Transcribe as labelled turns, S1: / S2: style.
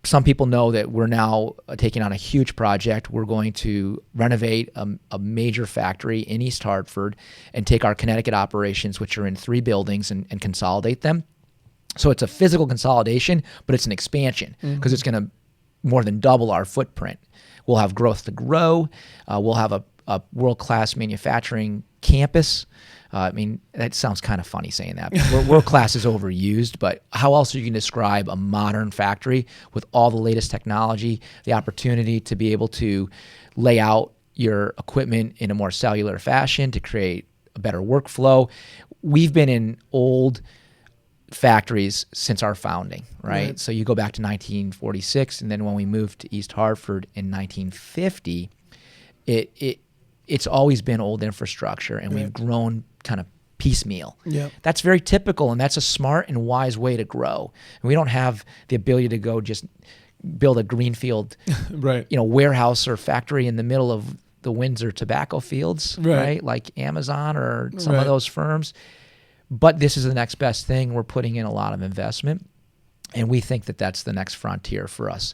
S1: some people know that we're now taking on a huge project. We're going to renovate a major factory in East Hartford and take our Connecticut operations, which are in 3 buildings, and consolidate them. So it's a physical consolidation, but it's an expansion because it's going to more than double our footprint. We'll have growth to grow. We'll have a world-class manufacturing campus. I mean, that sounds kind of funny saying that. World-class is overused, but how else are you going to describe a modern factory with all the latest technology, the opportunity to be able to lay out your equipment in a more cellular fashion to create a better workflow? We've been in old factories since our founding, right? So you go back to 1946, and then when we moved to East Hartford in 1950, it's always been old infrastructure, and we've grown kind of piecemeal. That's very typical, and that's a smart and wise way to grow. And we don't have the ability to go just build a greenfield warehouse or factory in the middle of the Windsor tobacco fields, right? Like Amazon or some of those firms. But this is the next best thing. We're putting in a lot of investment, and we think that that's the next frontier for us.